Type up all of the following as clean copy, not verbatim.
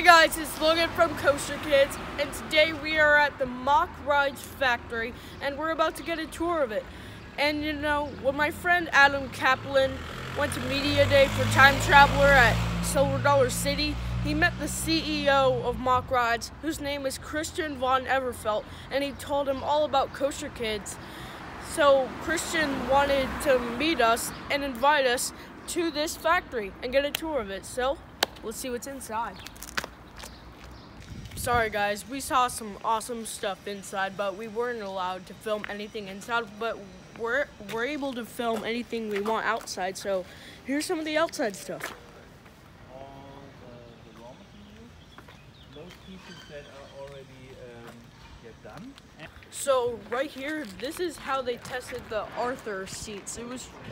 guys, it's Logan from Koaster Kids, and today we are at the Mack Rides factory, and we're about to get a tour of it. And you know, when my friend Adam Kaplan went to Media Day for Time Traveler at Silver Dollar City, he met the CEO of Mack Rides, whose name is Christian von Everfelt, and he told him all about Koaster Kids. So Christian wanted to meet us and invite us to this factory and get a tour of it. So let's see what's inside. Sorry guys, we saw some awesome stuff inside, but we weren't allowed to film anything inside, but we're able to film anything we want outside. So here's some of the outside stuff. All the raw materials, those pieces that are already done. So right here, this is how they tested the Arthur seats.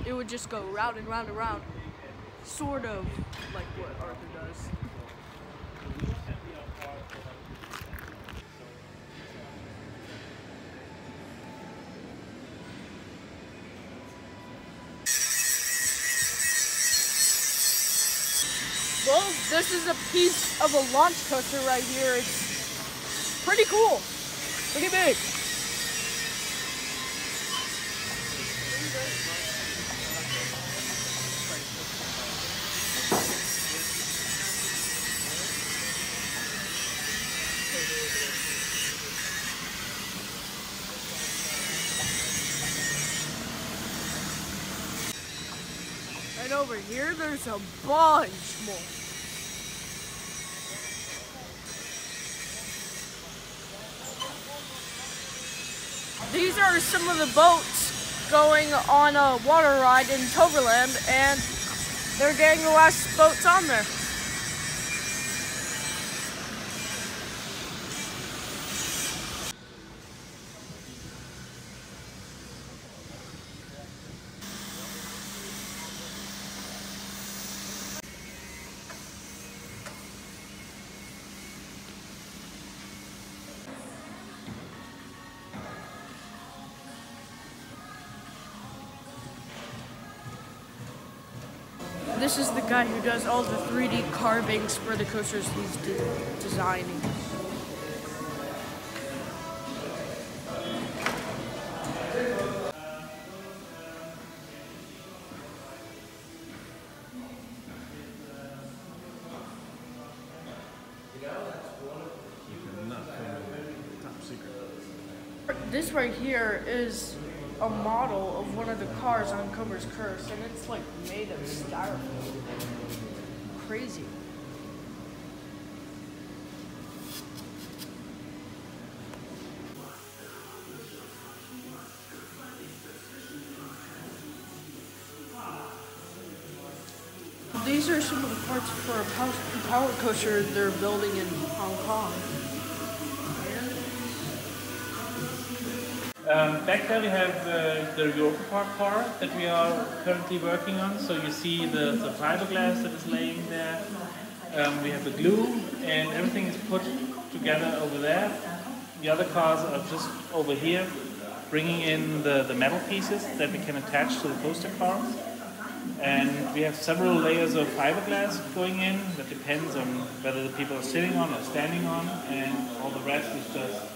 It would just go round and round and round, sort of like what Arthur does. Well, this is a piece of a launch coaster right here. It's pretty cool. Look at me. And over here, there's a bunch more. These are some of the boats going on a water ride in Toverland, and they're getting the last boats on there. This is the guy who does all the 3D carvings for the coasters he's designing. This right here is a model of one of the cars on Cobra's Curse, and it's like made of styrofoam. Crazy. These are some of the parts for a power coaster they're building in Hong Kong. Back there we have the Europa Park car that we are currently working on. So you see the fiberglass that is laying there. We have the glue, and everything is put together over there. The other cars are just over here, bringing in the metal pieces that we can attach to the coaster cars. And we have several layers of fiberglass going in. That depends on whether the people are sitting on or standing on, and all the rest is just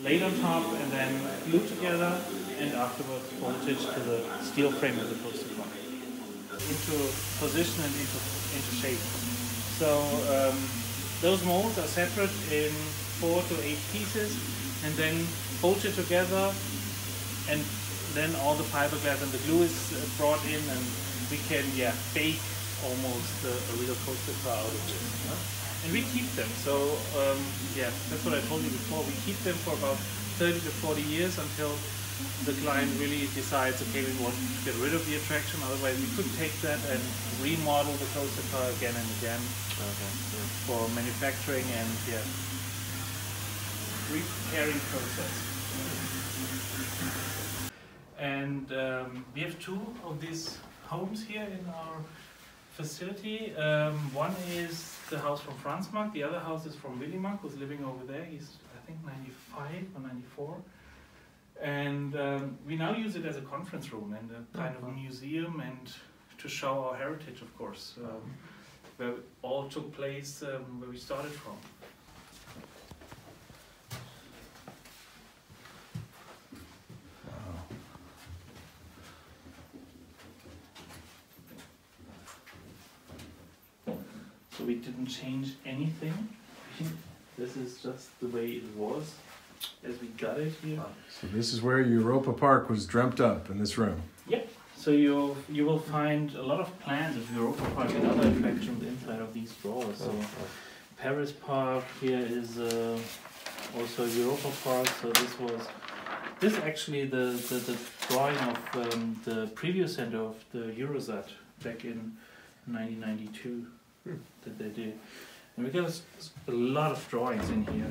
laid on top and then glued together, and afterwards bolted to the steel frame of the coaster car into position and into shape. So those molds are separate in 4 to 8 pieces and then bolted together, and then all the fiberglass and the glue is brought in, and we can bake almost a real coaster car out of this. And we keep them, so that's what I told you before. We keep them for about 30 to 40 years until the client really decides, okay, we want to get rid of the attraction. Otherwise, we could take that and remodel the coaster car again and again for manufacturing and repairing process. And we have 2 of these homes here in our facility. One is the house from Franz Mack, the other house is from Willy Mack, who's living over there. He's, I think, 95 or 94. And we now use it as a conference room and a kind of a museum, and to show our heritage, of course. where all took place, where we started from. So we didn't change anything. This is just the way it was as we got it here. So this is where Europa Park was dreamt up, in this room. Yep. So you will find a lot of plans of Europa Park and other attractions inside of these drawers. So Paris Park here is also Europa Park. So this actually the drawing of the preview center of the Eurosat back in 1992 that they did. And we got a lot of drawings in here,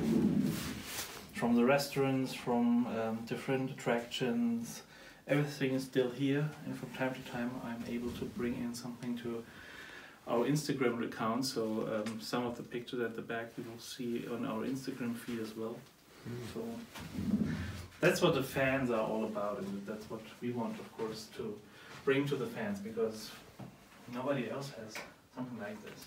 from the restaurants, from different attractions. Everything is still here, and from time to time I'm able to bring in something to our Instagram account. So some of the pictures at the back we will see on our Instagram feed as well. So that's what the fans are all about, and that's what we want, of course, to bring to the fans, because nobody else has something like this.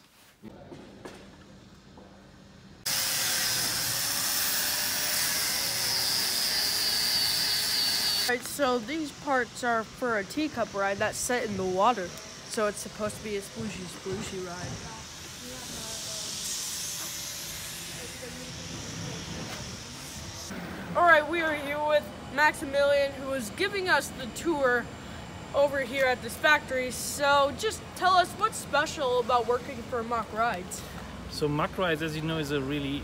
Right, so these parts are for a teacup ride that's set in the water. So it's supposed to be a splooshy ride. Alright, we are here with Maximilian, who is giving us the tour over here at this factory. So just tell us what's special about working for Mack Rides. So Mack Rides, as you know, is a really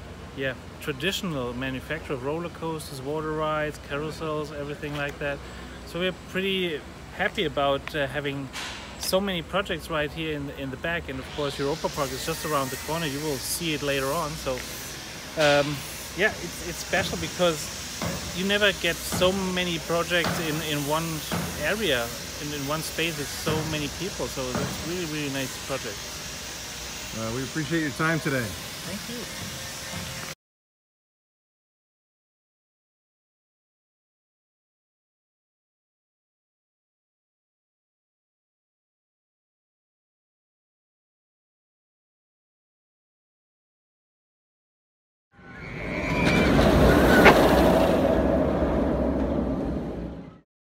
traditional manufacturer of roller coasters, water rides, carousels, everything like that. So we're pretty happy about having so many projects right here in the back, and of course Europa Park is just around the corner. You will see it later on. So yeah, it's special because you never get so many projects in one area, in one space with so many people. So it's really nice project. We appreciate your time today. Thank you.